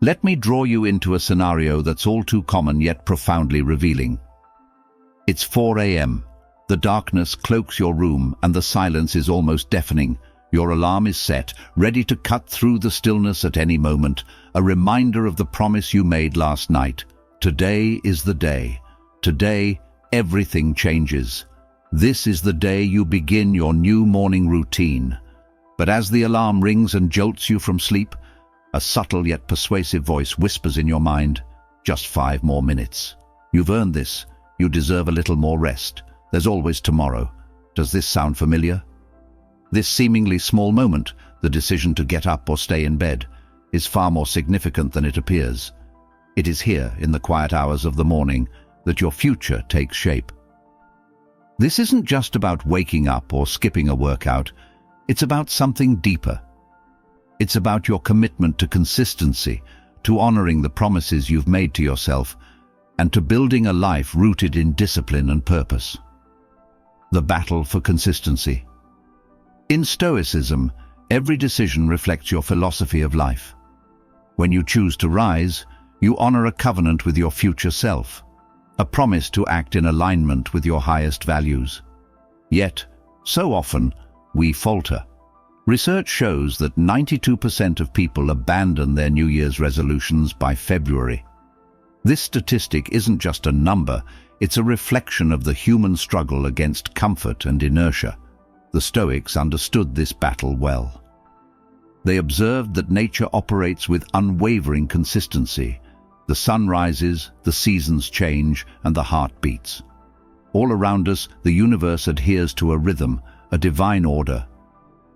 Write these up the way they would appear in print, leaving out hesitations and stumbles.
Let me draw you into a scenario that's all too common yet profoundly revealing. It's 4 a.m. The darkness cloaks your room and the silence is almost deafening. Your alarm is set, ready to cut through the stillness at any moment, a reminder of the promise you made last night. Today is the day. Today, everything changes. This is the day you begin your new morning routine. But as the alarm rings and jolts you from sleep, a subtle yet persuasive voice whispers in your mind, "Just 5 more minutes. You've earned this. You deserve a little more rest. There's always tomorrow." Does this sound familiar? This seemingly small moment, the decision to get up or stay in bed, is far more significant than it appears. It is here, in the quiet hours of the morning, that your future takes shape. This isn't just about waking up or skipping a workout. It's about something deeper. It's about your commitment to consistency, to honoring the promises you've made to yourself, and to building a life rooted in discipline and purpose. The battle for consistency. In Stoicism, every decision reflects your philosophy of life. When you choose to rise, you honor a covenant with your future self, a promise to act in alignment with your highest values. Yet, so often, we falter. Research shows that 92% of people abandon their New Year's resolutions by February. This statistic isn't just a number, it's a reflection of the human struggle against comfort and inertia. The Stoics understood this battle well. They observed that nature operates with unwavering consistency. The sun rises, the seasons change, and the heart beats. All around us, the universe adheres to a rhythm, a divine order.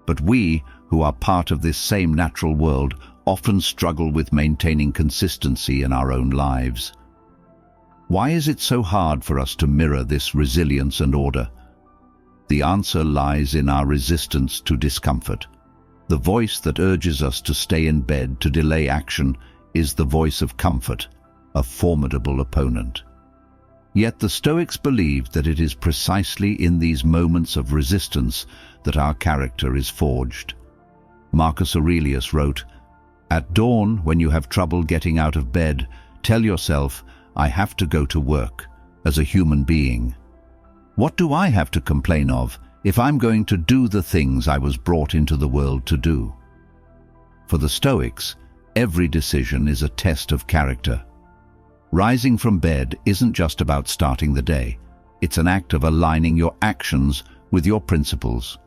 But we, who are part of this same natural world, often struggle with maintaining consistency in our own lives. Why is it so hard for us to mirror this resilience and order? The answer lies in our resistance to discomfort. The voice that urges us to stay in bed, to delay action, is the voice of comfort, a formidable opponent. Yet the Stoics believed that it is precisely in these moments of resistance that our character is forged. Marcus Aurelius wrote, "At dawn, when you have trouble getting out of bed, tell yourself, 'I have to go to work,' as a human being. What do I have to complain of if I'm going to do the things I was brought into the world to do?" For the Stoics, every decision is a test of character. Rising from bed isn't just about starting the day. It's an act of aligning your actions with your principles.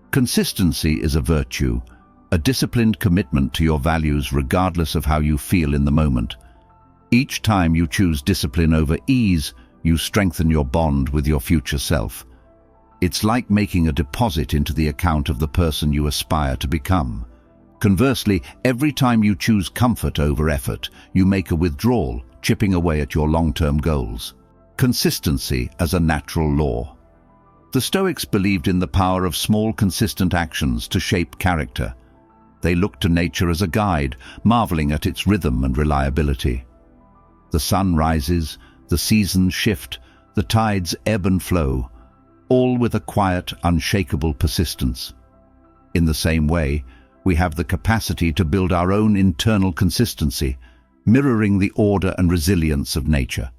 Consistency is a virtue, a disciplined commitment to your values regardless of how you feel in the moment. Each time you choose discipline over ease, you strengthen your bond with your future self. It's like making a deposit into the account of the person you aspire to become. Conversely, every time you choose comfort over effort, you make a withdrawal, chipping away at your long-term goals. Consistency as a natural law. The Stoics believed in the power of small, consistent actions to shape character. They looked to nature as a guide, marveling at its rhythm and reliability. The sun rises, the seasons shift, the tides ebb and flow, all with a quiet, unshakable persistence. In the same way, we have the capacity to build our own internal consistency, mirroring the order and resilience of nature.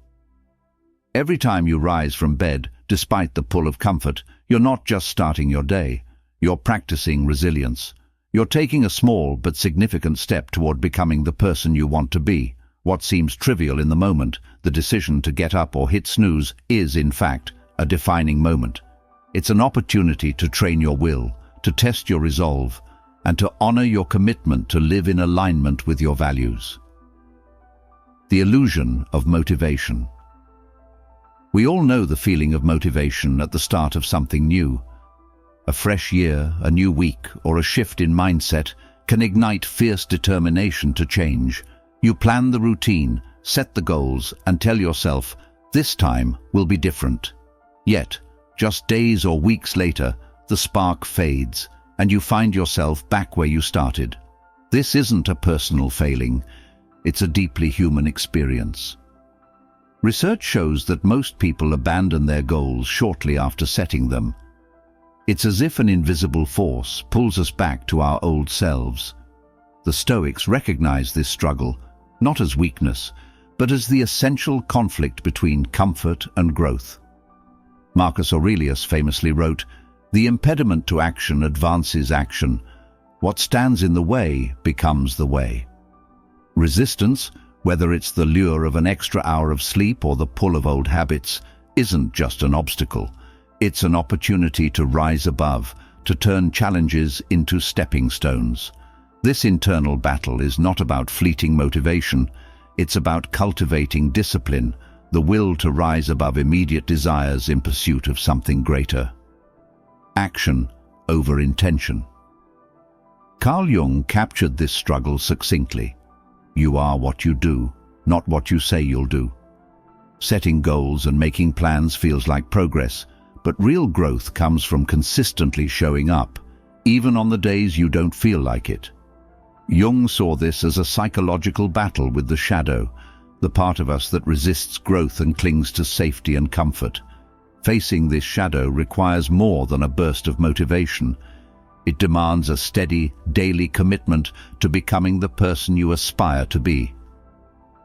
Every time you rise from bed, despite the pull of comfort, you're not just starting your day, you're practicing resilience. You're taking a small but significant step toward becoming the person you want to be. What seems trivial in the moment, the decision to get up or hit snooze, is, in fact, a defining moment. It's an opportunity to train your will, to test your resolve, and to honor your commitment to live in alignment with your values. The illusion of motivation. We all know the feeling of motivation at the start of something new. A fresh year, a new week, or a shift in mindset can ignite fierce determination to change. You plan the routine, set the goals, and tell yourself, "This time will be different." Yet, just days or weeks later, the spark fades, and you find yourself back where you started. This isn't a personal failing, it's a deeply human experience. Research shows that most people abandon their goals shortly after setting them. It's as if an invisible force pulls us back to our old selves. The Stoics recognized this struggle not as weakness, but as the essential conflict between comfort and growth. Marcus Aurelius famously wrote, "The impediment to action advances action. What stands in the way becomes the way." Resistance, whether it's the lure of an extra hour of sleep or the pull of old habits, isn't just an obstacle. It's an opportunity to rise above, to turn challenges into stepping stones. This internal battle is not about fleeting motivation. It's about cultivating discipline, the will to rise above immediate desires in pursuit of something greater. Action over intention. Carl Jung captured this struggle succinctly. You are what you do, not what you say you'll do. Setting goals and making plans feels like progress, but real growth comes from consistently showing up, even on the days you don't feel like it. Jung saw this as a psychological battle with the shadow, the part of us that resists growth and clings to safety and comfort. Facing this shadow requires more than a burst of motivation. It demands a steady, daily commitment to becoming the person you aspire to be.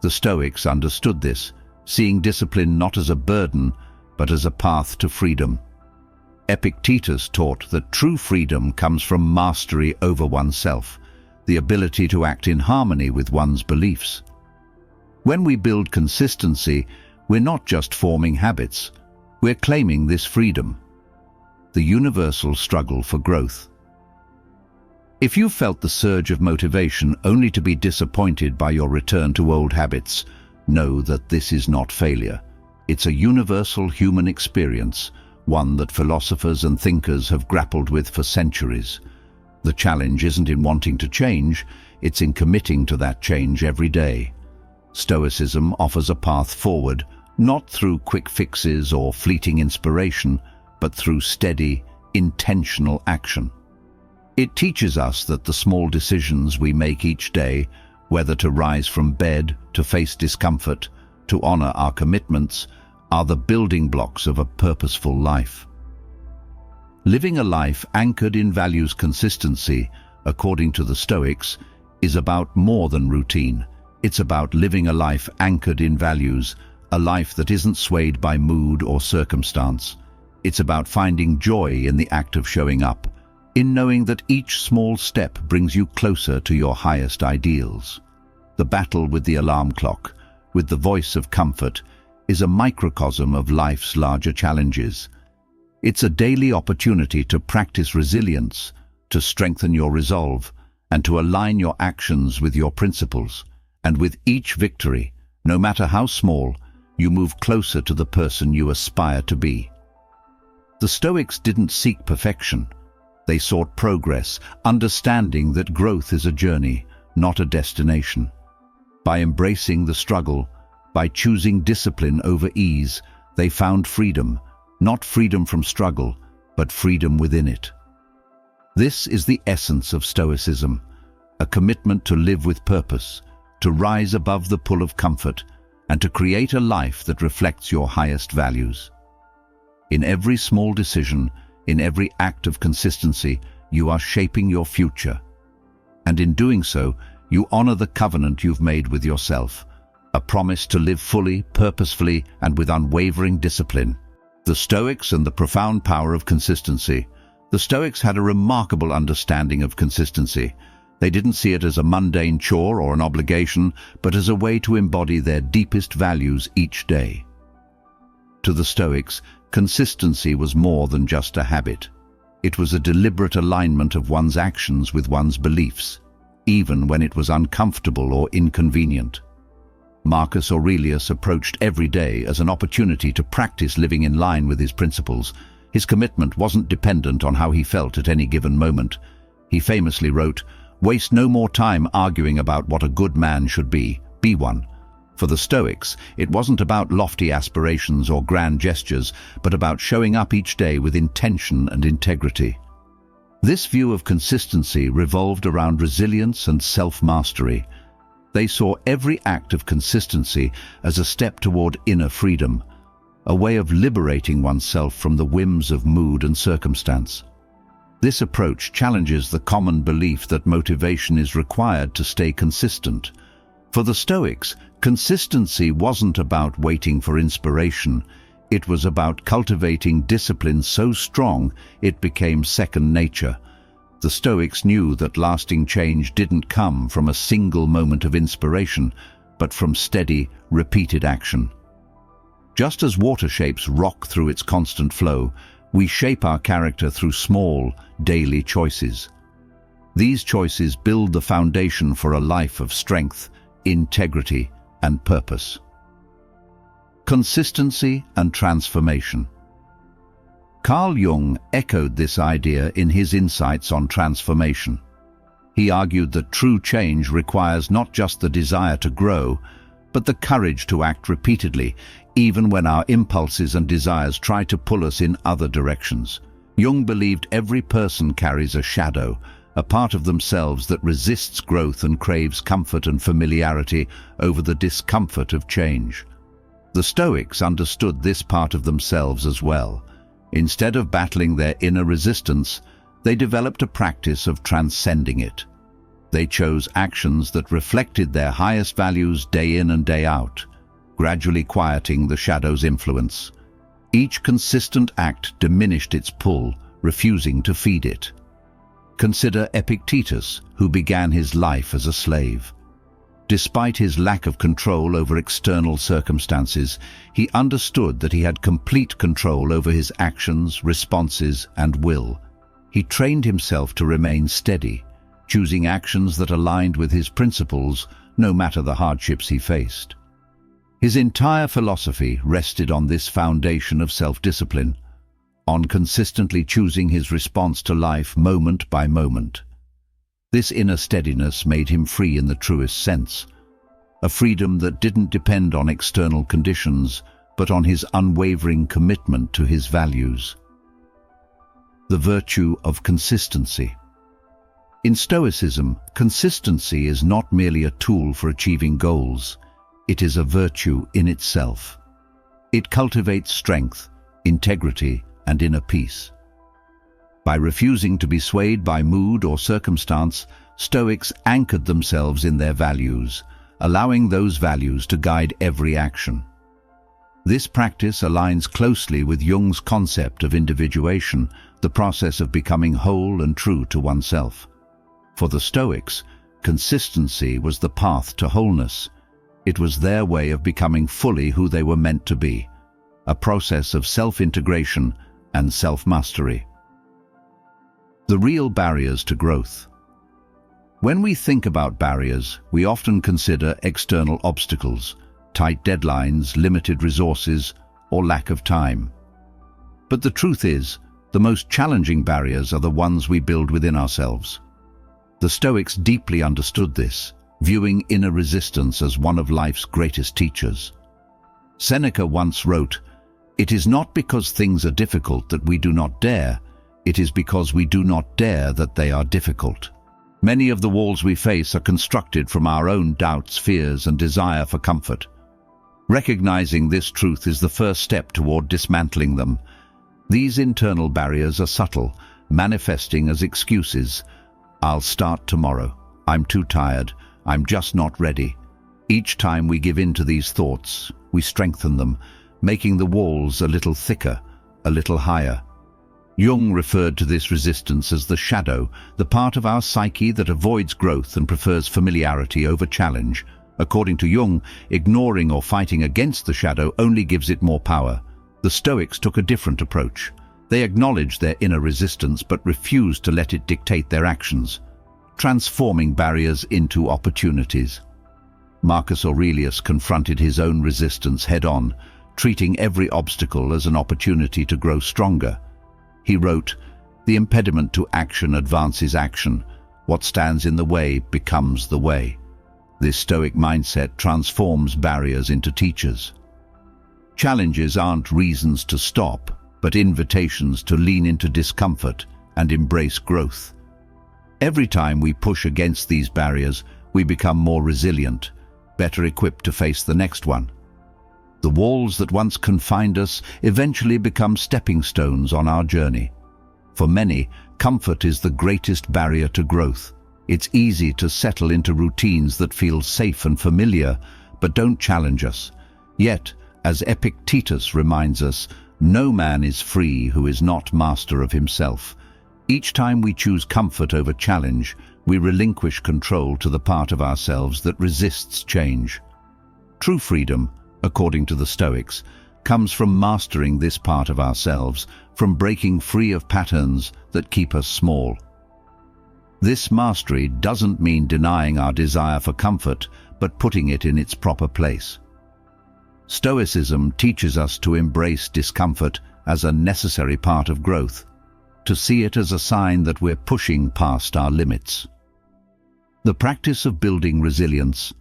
The Stoics understood this, seeing discipline not as a burden, but as a path to freedom. Epictetus taught that true freedom comes from mastery over oneself, the ability to act in harmony with one's beliefs. When we build consistency, we're not just forming habits, we're claiming this freedom. The universal struggle for growth. If you felt the surge of motivation only to be disappointed by your return to old habits, know that this is not failure. It's a universal human experience, one that philosophers and thinkers have grappled with for centuries. The challenge isn't in wanting to change, it's in committing to that change every day. Stoicism offers a path forward, not through quick fixes or fleeting inspiration, but through steady, intentional action. It teaches us that the small decisions we make each day, whether to rise from bed, to face discomfort, to honor our commitments, are the building blocks of a purposeful life. Living a life anchored in values consistency, according to the Stoics, is about more than routine. It's about living a life anchored in values, a life that isn't swayed by mood or circumstance. It's about finding joy in the act of showing up, in knowing that each small step brings you closer to your highest ideals. The battle with the alarm clock, with the voice of comfort, is a microcosm of life's larger challenges. It's a daily opportunity to practice resilience, to strengthen your resolve, and to align your actions with your principles. And with each victory, no matter how small, you move closer to the person you aspire to be. The Stoics didn't seek perfection. They sought progress, understanding that growth is a journey, not a destination. By embracing the struggle, by choosing discipline over ease, they found freedom, not freedom from struggle, but freedom within it. This is the essence of Stoicism, a commitment to live with purpose, to rise above the pull of comfort, and to create a life that reflects your highest values. In every small decision, in every act of consistency, you are shaping your future. And in doing so, you honor the covenant you've made with yourself, a promise to live fully, purposefully, and with unwavering discipline. The Stoics and the profound power of consistency. The Stoics had a remarkable understanding of consistency. They didn't see it as a mundane chore or an obligation, but as a way to embody their deepest values each day. To the Stoics, consistency was more than just a habit. It was a deliberate alignment of one's actions with one's beliefs, even when it was uncomfortable or inconvenient. Marcus Aurelius approached every day as an opportunity to practice living in line with his principles. His commitment wasn't dependent on how he felt at any given moment. He famously wrote, "Waste no more time arguing about what a good man should be one." For the Stoics, it wasn't about lofty aspirations or grand gestures, but about showing up each day with intention and integrity. This view of consistency revolved around resilience and self-mastery. They saw every act of consistency as a step toward inner freedom, a way of liberating oneself from the whims of mood and circumstance. This approach challenges the common belief that motivation is required to stay consistent. For the Stoics, consistency wasn't about waiting for inspiration. It was about cultivating discipline so strong it became second nature. The Stoics knew that lasting change didn't come from a single moment of inspiration, but from steady, repeated action. Just as water shapes rock through its constant flow, we shape our character through small, daily choices. These choices build the foundation for a life of strength, integrity, and purpose. Consistency and transformation. Carl Jung echoed this idea in his insights on transformation. He argued that true change requires not just the desire to grow, but the courage to act repeatedly, even when our impulses and desires try to pull us in other directions. Jung believed every person carries a shadow, a part of themselves that resists growth and craves comfort and familiarity over the discomfort of change. The Stoics understood this part of themselves as well. Instead of battling their inner resistance, they developed a practice of transcending it. They chose actions that reflected their highest values day in and day out, gradually quieting the shadow's influence. Each consistent act diminished its pull, refusing to feed it. Consider Epictetus, who began his life as a slave. Despite his lack of control over external circumstances, he understood that he had complete control over his actions, responses, and will. He trained himself to remain steady, choosing actions that aligned with his principles, no matter the hardships he faced. His entire philosophy rested on this foundation of self-discipline, on consistently choosing his response to life moment by moment. This inner steadiness made him free in the truest sense, a freedom that didn't depend on external conditions, but on his unwavering commitment to his values. The virtue of consistency. In Stoicism, consistency is not merely a tool for achieving goals. It is a virtue in itself. It cultivates strength, integrity, and inner peace. By refusing to be swayed by mood or circumstance, Stoics anchored themselves in their values, allowing those values to guide every action. This practice aligns closely with Jung's concept of individuation, the process of becoming whole and true to oneself. For the Stoics, consistency was the path to wholeness. It was their way of becoming fully who they were meant to be, a process of self-integration and self-mastery. The real barriers to growth. When we think about barriers, we often consider external obstacles, tight deadlines, limited resources, or lack of time. But the truth is, the most challenging barriers are the ones we build within ourselves. The Stoics deeply understood this, viewing inner resistance as one of life's greatest teachers. Seneca once wrote, "It is not because things are difficult that we do not dare. It is because we do not dare that they are difficult." Many of the walls we face are constructed from our own doubts, fears, and desire for comfort. Recognizing this truth is the first step toward dismantling them. These internal barriers are subtle, manifesting as excuses. "I'll start tomorrow. I'm too tired. I'm just not ready." Each time we give in to these thoughts, we strengthen them, making the walls a little thicker, a little higher. Jung referred to this resistance as the shadow, the part of our psyche that avoids growth and prefers familiarity over challenge. According to Jung, ignoring or fighting against the shadow only gives it more power. The Stoics took a different approach. They acknowledged their inner resistance but refused to let it dictate their actions, transforming barriers into opportunities. Marcus Aurelius confronted his own resistance head-on, treating every obstacle as an opportunity to grow stronger. He wrote, "The impediment to action advances action. What stands in the way becomes the way." This Stoic mindset transforms barriers into teachers. Challenges aren't reasons to stop, but invitations to lean into discomfort and embrace growth. Every time we push against these barriers, we become more resilient, better equipped to face the next one. The walls that once confined us eventually become stepping stones on our journey. For many, comfort is the greatest barrier to growth. It's easy to settle into routines that feel safe and familiar, but don't challenge us. Yet, as Epictetus reminds us, no man is free who is not master of himself. Each time we choose comfort over challenge, we relinquish control to the part of ourselves that resists change. True freedom, according to the Stoics, comes from mastering this part of ourselves, from breaking free of patterns that keep us small. This mastery doesn't mean denying our desire for comfort, but putting it in its proper place. Stoicism teaches us to embrace discomfort as a necessary part of growth, to see it as a sign that we're pushing past our limits. The practice of building resilience.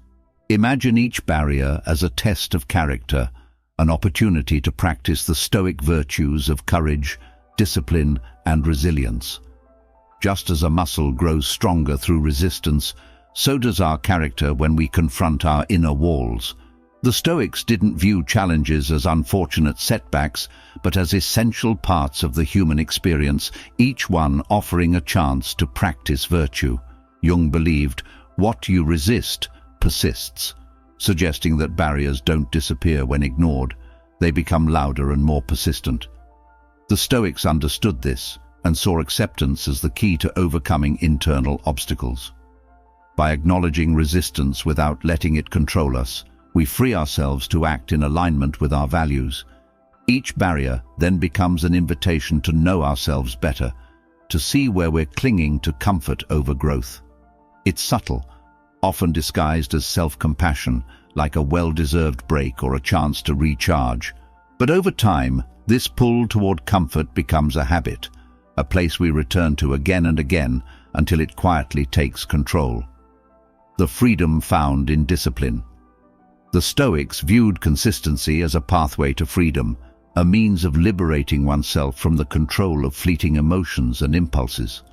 Imagine each barrier as a test of character, an opportunity to practice the Stoic virtues of courage, discipline, and resilience. Just as a muscle grows stronger through resistance, so does our character when we confront our inner walls. The Stoics didn't view challenges as unfortunate setbacks, but as essential parts of the human experience, each one offering a chance to practice virtue. Jung believed, "What you resist persists," suggesting that barriers don't disappear when ignored. They become louder and more persistent. The Stoics understood this and saw acceptance as the key to overcoming internal obstacles. By acknowledging resistance without letting it control us, we free ourselves to act in alignment with our values. Each barrier then becomes an invitation to know ourselves better, to see where we're clinging to comfort over growth. It's subtle, often disguised as self-compassion, like a well-deserved break or a chance to recharge. But over time, this pull toward comfort becomes a habit, a place we return to again and again until it quietly takes control. The freedom found in discipline. The Stoics viewed consistency as a pathway to freedom, a means of liberating oneself from the control of fleeting emotions and impulses.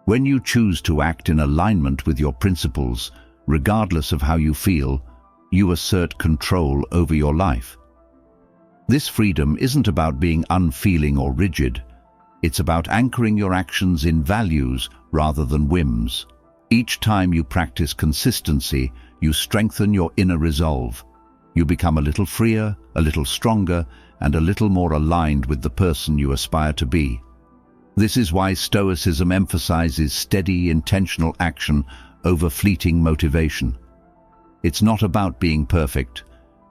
When you choose to act in alignment with your principles, regardless of how you feel, you assert control over your life. This freedom isn't about being unfeeling or rigid. It's about anchoring your actions in values rather than whims. Each time you practice consistency, you strengthen your inner resolve. You become a little freer, a little stronger, and a little more aligned with the person you aspire to be. This is why Stoicism emphasizes steady, intentional action over fleeting motivation. It's not about being perfect.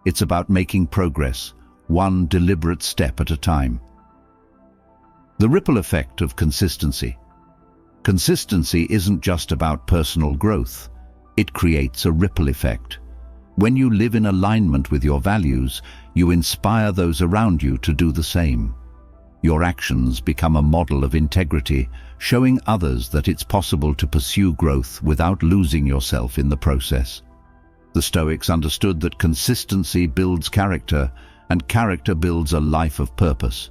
It's about making progress, one deliberate step at a time. The ripple effect of consistency. Consistency isn't just about personal growth. It creates a ripple effect. When you live in alignment with your values, you inspire those around you to do the same. Your actions become a model of integrity, showing others that it's possible to pursue growth without losing yourself in the process. The Stoics understood that consistency builds character, and character builds a life of purpose.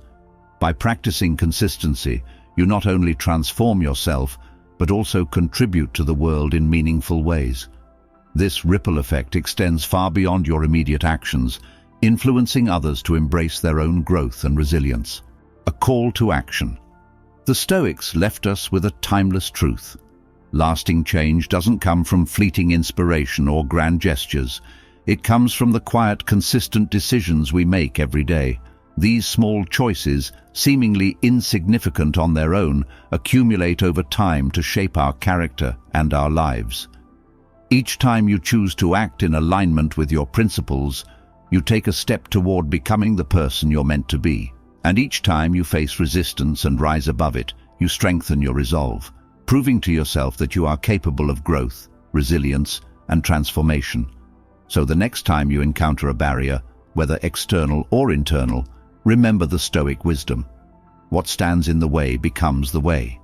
By practicing consistency, you not only transform yourself, but also contribute to the world in meaningful ways. This ripple effect extends far beyond your immediate actions, influencing others to embrace their own growth and resilience. A call to action. The Stoics left us with a timeless truth. Lasting change doesn't come from fleeting inspiration or grand gestures. It comes from the quiet, consistent decisions we make every day. These small choices, seemingly insignificant on their own, accumulate over time to shape our character and our lives. Each time you choose to act in alignment with your principles, you take a step toward becoming the person you're meant to be. And each time you face resistance and rise above it, you strengthen your resolve, proving to yourself that you are capable of growth, resilience, and transformation. So the next time you encounter a barrier, whether external or internal, remember the Stoic wisdom. What stands in the way becomes the way.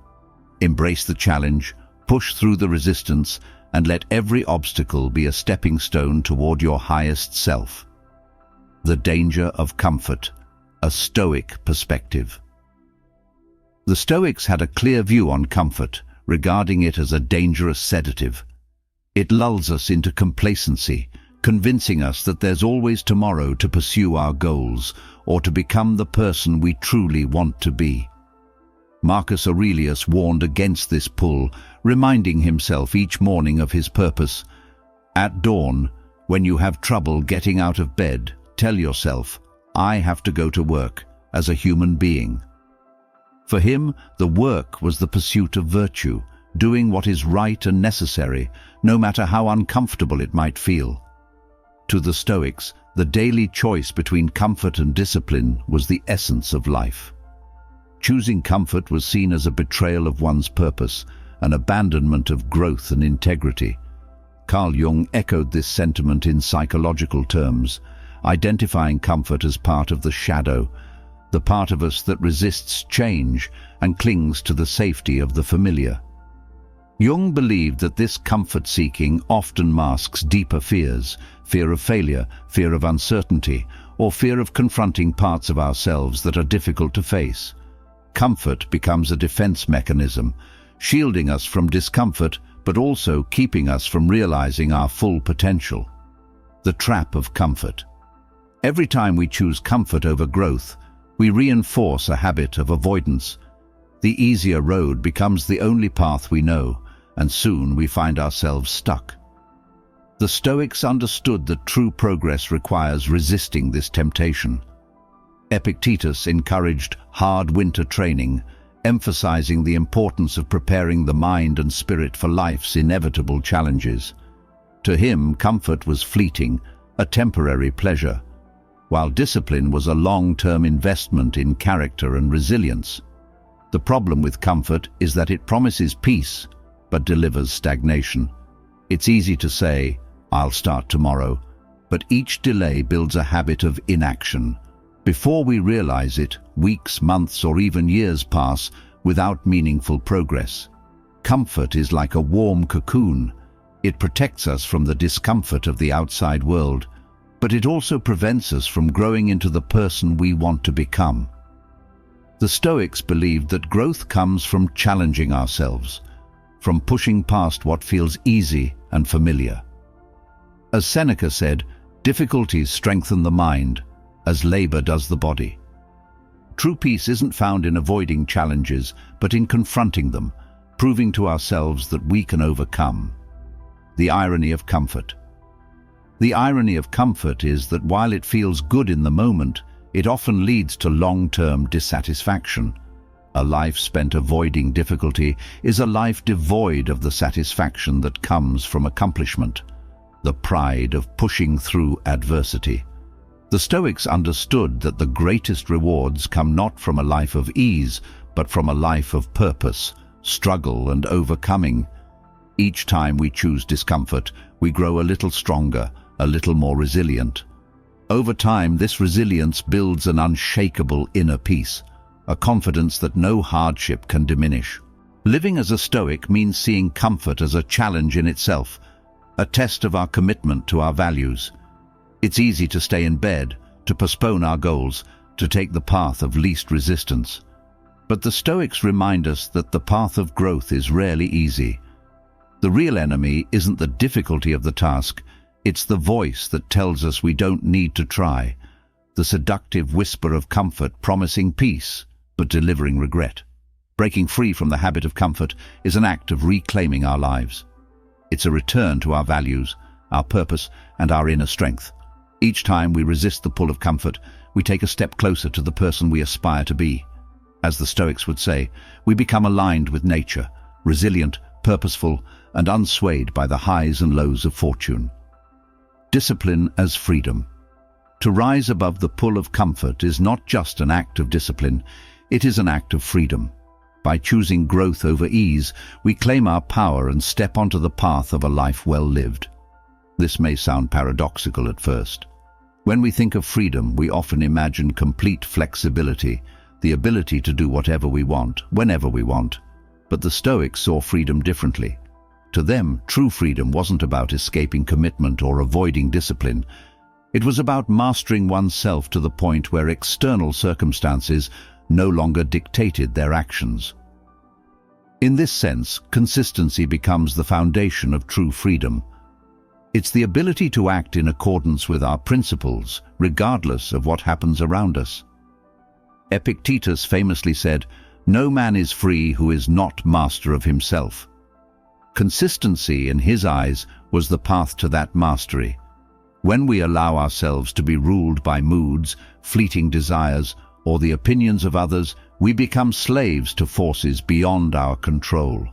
Embrace the challenge, push through the resistance, and let every obstacle be a stepping stone toward your highest self. The danger of comfort, a Stoic perspective. The Stoics had a clear view on comfort, regarding it as a dangerous sedative. It lulls us into complacency, convincing us that there's always tomorrow to pursue our goals or to become the person we truly want to be. Marcus Aurelius warned against this pull, reminding himself each morning of his purpose. At dawn, when you have trouble getting out of bed, tell yourself, I have to go to work as a human being. For him, the work was the pursuit of virtue, doing what is right and necessary, no matter how uncomfortable it might feel. To the Stoics, the daily choice between comfort and discipline was the essence of life. Choosing comfort was seen as a betrayal of one's purpose, an abandonment of growth and integrity. Carl Jung echoed this sentiment in psychological terms, identifying comfort as part of the shadow, the part of us that resists change and clings to the safety of the familiar. Jung believed that this comfort-seeking often masks deeper fears, fear of failure, fear of uncertainty, or fear of confronting parts of ourselves that are difficult to face. Comfort becomes a defense mechanism, shielding us from discomfort, but also keeping us from realizing our full potential. The trap of comfort. Every time we choose comfort over growth, we reinforce a habit of avoidance. The easier road becomes the only path we know, and soon we find ourselves stuck. The Stoics understood that true progress requires resisting this temptation. Epictetus encouraged hard winter training, emphasizing the importance of preparing the mind and spirit for life's inevitable challenges. To him, comfort was fleeting, a temporary pleasure, while discipline was a long-term investment in character and resilience. The problem with comfort is that it promises peace, but delivers stagnation. It's easy to say, I'll start tomorrow, but each delay builds a habit of inaction. Before we realize it, weeks, months, or even years pass without meaningful progress. Comfort is like a warm cocoon. It protects us from the discomfort of the outside world, but it also prevents us from growing into the person we want to become. The Stoics believed that growth comes from challenging ourselves, from pushing past what feels easy and familiar. As Seneca said, difficulties strengthen the mind, as labor does the body. True peace isn't found in avoiding challenges, but in confronting them, proving to ourselves that we can overcome. The irony of comfort. The irony of comfort is that while it feels good in the moment, it often leads to long-term dissatisfaction. A life spent avoiding difficulty is a life devoid of the satisfaction that comes from accomplishment, the pride of pushing through adversity. The Stoics understood that the greatest rewards come not from a life of ease, but from a life of purpose, struggle, and overcoming. Each time we choose discomfort, we grow a little stronger, a little more resilient. Over time, this resilience builds an unshakable inner peace, a confidence that no hardship can diminish. Living as a Stoic means seeing comfort as a challenge in itself, a test of our commitment to our values. It's easy to stay in bed, to postpone our goals, to take the path of least resistance. But the Stoics remind us that the path of growth is rarely easy. The real enemy isn't the difficulty of the task, it's the voice that tells us we don't need to try, the seductive whisper of comfort promising peace, but delivering regret. Breaking free from the habit of comfort is an act of reclaiming our lives. It's a return to our values, our purpose, and our inner strength. Each time we resist the pull of comfort, we take a step closer to the person we aspire to be. As the Stoics would say, we become aligned with nature, resilient, purposeful, and unswayed by the highs and lows of fortune. Discipline as freedom. To rise above the pull of comfort is not just an act of discipline, it is an act of freedom. By choosing growth over ease, we claim our power and step onto the path of a life well lived. This may sound paradoxical at first. When we think of freedom, we often imagine complete flexibility, the ability to do whatever we want, whenever we want. But the Stoics saw freedom differently. To them, true freedom wasn't about escaping commitment or avoiding discipline. It was about mastering oneself to the point where external circumstances no longer dictated their actions. In this sense, consistency becomes the foundation of true freedom. It's the ability to act in accordance with our principles, regardless of what happens around us. Epictetus famously said, No man is free who is not master of himself. Consistency, in his eyes, was the path to that mastery. When we allow ourselves to be ruled by moods, fleeting desires, or the opinions of others, we become slaves to forces beyond our control.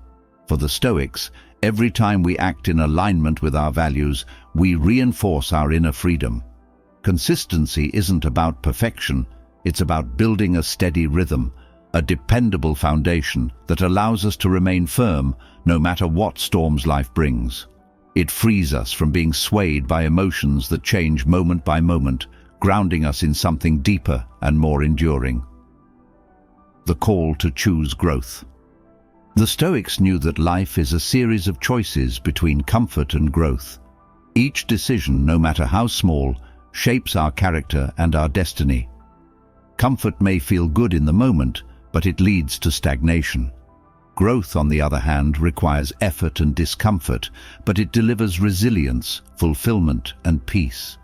For the Stoics, every time we act in alignment with our values, we reinforce our inner freedom. Consistency isn't about perfection, it's about building a steady rhythm, a dependable foundation that allows us to remain firm no matter what storms life brings. It frees us from being swayed by emotions that change moment by moment, grounding us in something deeper and more enduring. The call to choose growth. The Stoics knew that life is a series of choices between comfort and growth. Each decision, no matter how small, shapes our character and our destiny. Comfort may feel good in the moment, but it leads to stagnation. Growth, on the other hand, requires effort and discomfort, but it delivers resilience, fulfillment, and peace.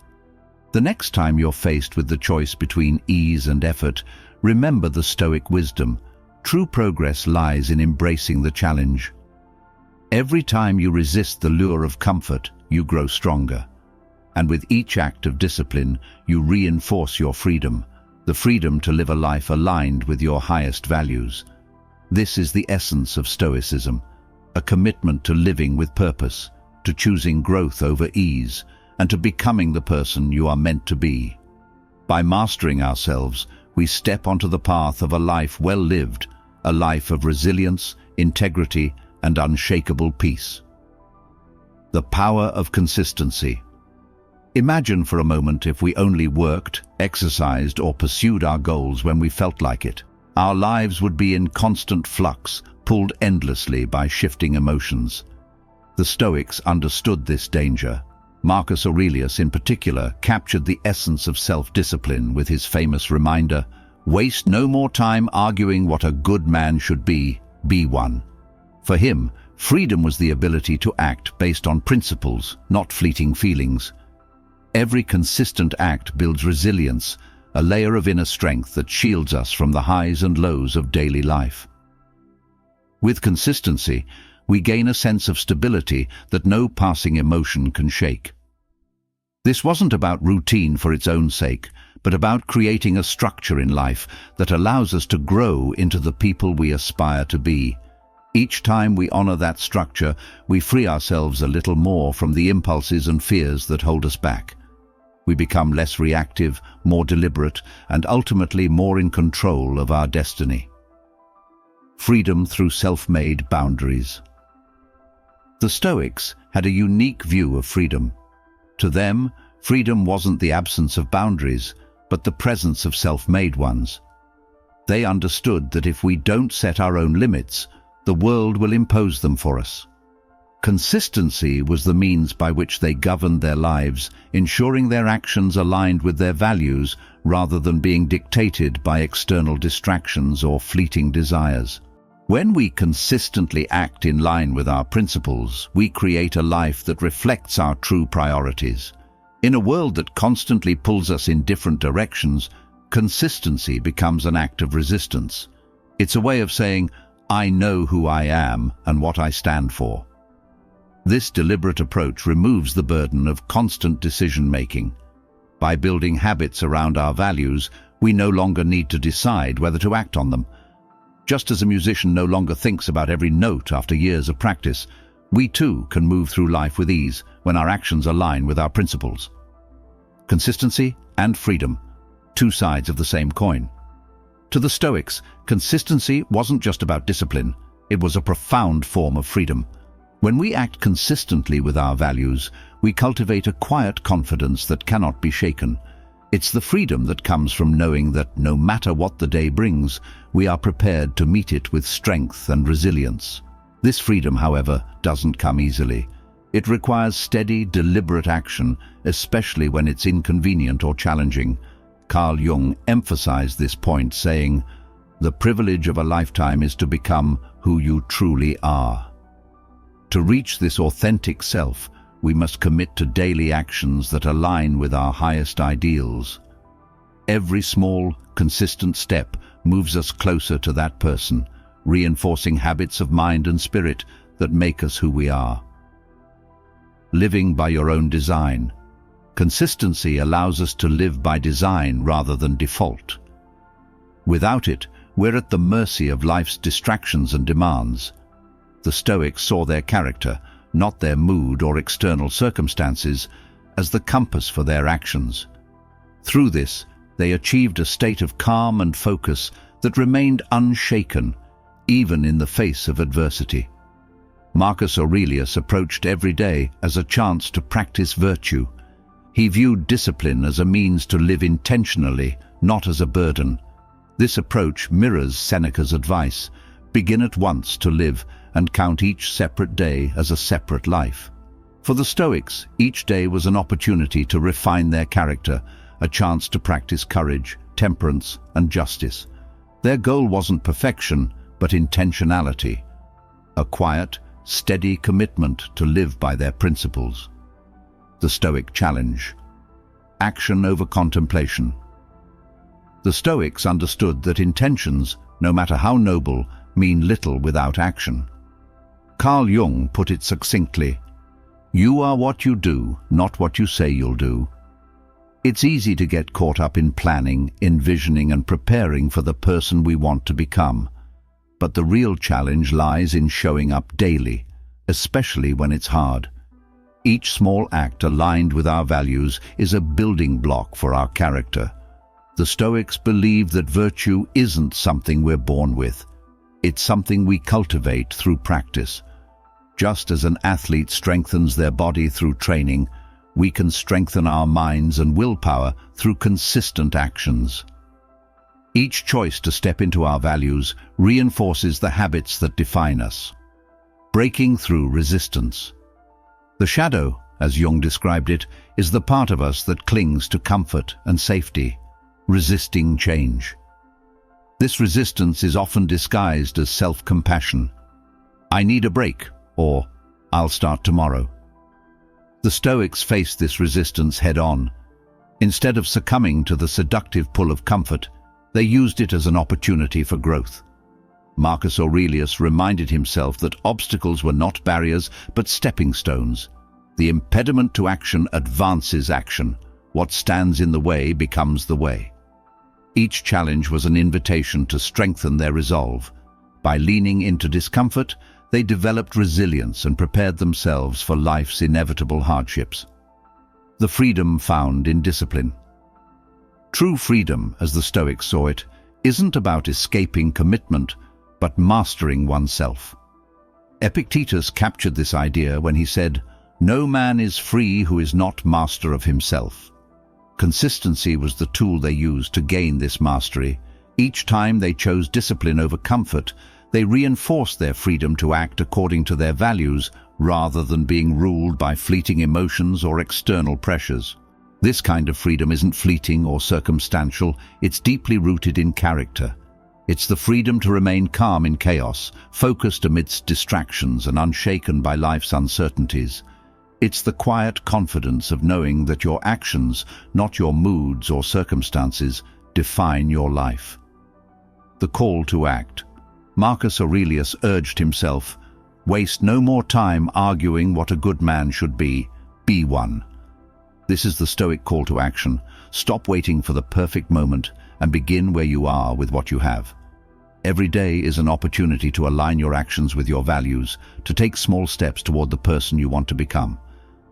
The next time you're faced with the choice between ease and effort, remember the Stoic wisdom. True progress lies in embracing the challenge. Every time you resist the lure of comfort, you grow stronger. And with each act of discipline, you reinforce your freedom, the freedom to live a life aligned with your highest values. This is the essence of Stoicism, a commitment to living with purpose, to choosing growth over ease, and to becoming the person you are meant to be. By mastering ourselves, we step onto the path of a life well lived, a life of resilience, integrity, and unshakable peace. The power of consistency. Imagine for a moment if we only worked, exercised, or pursued our goals when we felt like it. Our lives would be in constant flux, pulled endlessly by shifting emotions. The Stoics understood this danger. Marcus Aurelius, in particular, captured the essence of self-discipline with his famous reminder, "Waste no more time arguing what a good man should be one." For him, freedom was the ability to act based on principles, not fleeting feelings. Every consistent act builds resilience, a layer of inner strength that shields us from the highs and lows of daily life. With consistency, we gain a sense of stability that no passing emotion can shake. This wasn't about routine for its own sake, but about creating a structure in life that allows us to grow into the people we aspire to be. Each time we honor that structure, we free ourselves a little more from the impulses and fears that hold us back. We become less reactive, more deliberate, and ultimately more in control of our destiny. Freedom through self-made boundaries. The Stoics had a unique view of freedom. To them, freedom wasn't the absence of boundaries, but the presence of self-made ones. They understood that if we don't set our own limits, the world will impose them for us. Consistency was the means by which they governed their lives, ensuring their actions aligned with their values rather than being dictated by external distractions or fleeting desires. When we consistently act in line with our principles, we create a life that reflects our true priorities. In a world that constantly pulls us in different directions, consistency becomes an act of resistance. It's a way of saying, "I know who I am and what I stand for." This deliberate approach removes the burden of constant decision-making. By building habits around our values, we no longer need to decide whether to act on them. Just as a musician no longer thinks about every note after years of practice, we too can move through life with ease when our actions align with our principles. Consistency and freedom, two sides of the same coin. To the Stoics, consistency wasn't just about discipline, it was a profound form of freedom. When we act consistently with our values, we cultivate a quiet confidence that cannot be shaken. It's the freedom that comes from knowing that no matter what the day brings, we are prepared to meet it with strength and resilience. This freedom, however, doesn't come easily. It requires steady, deliberate action, especially when it's inconvenient or challenging. Carl Jung emphasized this point, saying, "The privilege of a lifetime is to become who you truly are." To reach this authentic self, we must commit to daily actions that align with our highest ideals. Every small, consistent step moves us closer to that person, reinforcing habits of mind and spirit that make us who we are. Living by your own design. Consistency allows us to live by design rather than default. Without it, we're at the mercy of life's distractions and demands. The Stoics saw their character, not their mood or external circumstances, as the compass for their actions. Through this, they achieved a state of calm and focus that remained unshaken, even in the face of adversity. Marcus Aurelius approached every day as a chance to practice virtue. He viewed discipline as a means to live intentionally, not as a burden. This approach mirrors Seneca's advice: begin at once to live and count each separate day as a separate life. For the Stoics, each day was an opportunity to refine their character, a chance to practice courage, temperance, and justice. Their goal wasn't perfection, but intentionality, a quiet, steady commitment to live by their principles. The Stoic challenge: action over contemplation. The Stoics understood that intentions, no matter how noble, mean little without action. Carl Jung put it succinctly: "You are what you do, not what you say you'll do." It's easy to get caught up in planning, envisioning, and preparing for the person we want to become. But the real challenge lies in showing up daily, especially when it's hard. Each small act aligned with our values is a building block for our character. The Stoics believe that virtue isn't something we're born with. It's something we cultivate through practice. Just as an athlete strengthens their body through training, we can strengthen our minds and willpower through consistent actions. Each choice to step into our values reinforces the habits that define us. Breaking through resistance. The shadow, as Jung described it, is the part of us that clings to comfort and safety, resisting change. This resistance is often disguised as self-compassion. "I need a break," or "I'll start tomorrow." The Stoics faced this resistance head-on. Instead of succumbing to the seductive pull of comfort, they used it as an opportunity for growth. Marcus Aurelius reminded himself that obstacles were not barriers, but stepping stones. The impediment to action advances action. What stands in the way becomes the way. Each challenge was an invitation to strengthen their resolve. By leaning into discomfort, they developed resilience and prepared themselves for life's inevitable hardships. The freedom found in discipline. True freedom, as the Stoics saw it, isn't about escaping commitment, but mastering oneself. Epictetus captured this idea when he said, "No man is free who is not master of himself." Consistency was the tool they used to gain this mastery. Each time they chose discipline over comfort, they reinforced their freedom to act according to their values rather than being ruled by fleeting emotions or external pressures. This kind of freedom isn't fleeting or circumstantial, it's deeply rooted in character. It's the freedom to remain calm in chaos, focused amidst distractions and unshaken by life's uncertainties. It's the quiet confidence of knowing that your actions, not your moods or circumstances, define your life. The call to act. Marcus Aurelius urged himself, "Waste no more time arguing what a good man should be one." This is the Stoic call to action. Stop waiting for the perfect moment and begin where you are with what you have. Every day is an opportunity to align your actions with your values, to take small steps toward the person you want to become.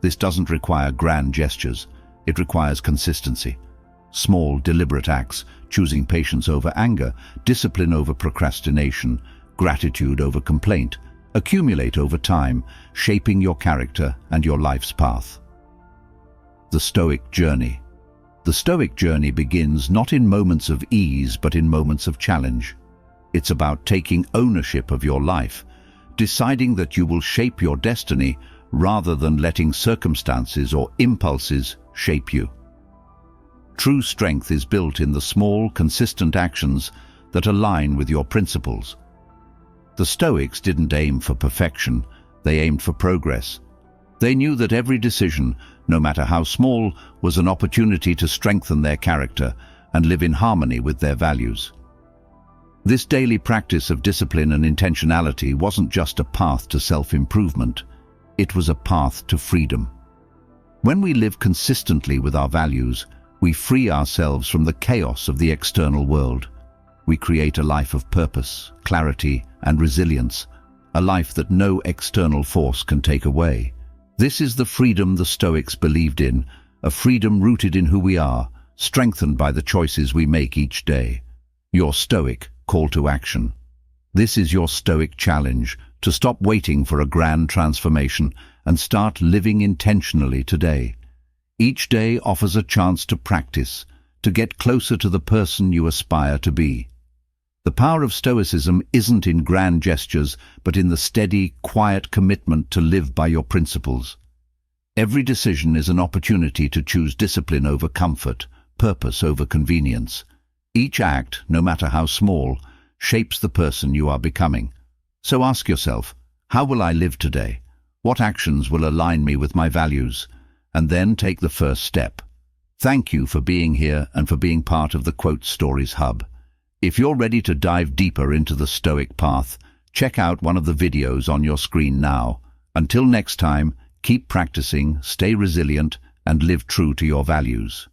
This doesn't require grand gestures. It requires consistency. Small, deliberate acts, choosing patience over anger, discipline over procrastination, gratitude over complaint, accumulate over time, shaping your character and your life's path. The Stoic journey. The Stoic journey begins not in moments of ease, but in moments of challenge. It's about taking ownership of your life, deciding that you will shape your destiny rather than letting circumstances or impulses shape you. True strength is built in the small, consistent actions that align with your principles. The Stoics didn't aim for perfection, they aimed for progress. They knew that every decision, no matter how small, was an opportunity to strengthen their character and live in harmony with their values. This daily practice of discipline and intentionality wasn't just a path to self-improvement, it was a path to freedom. When we live consistently with our values, we free ourselves from the chaos of the external world. We create a life of purpose, clarity, and resilience, a life that no external force can take away. This is the freedom the Stoics believed in, a freedom rooted in who we are, strengthened by the choices we make each day. Your Stoic call to action. This is your Stoic challenge, to stop waiting for a grand transformation and start living intentionally today. Each day offers a chance to practice, to get closer to the person you aspire to be. The power of Stoicism isn't in grand gestures, but in the steady, quiet commitment to live by your principles. Every decision is an opportunity to choose discipline over comfort, purpose over convenience. Each act, no matter how small, shapes the person you are becoming. So ask yourself, how will I live today? What actions will align me with my values? And then take the first step. Thank you for being here and for being part of the Quote Stories Hub. If you're ready to dive deeper into the Stoic path, check out one of the videos on your screen now. Until next time, keep practicing, stay resilient, and live true to your values.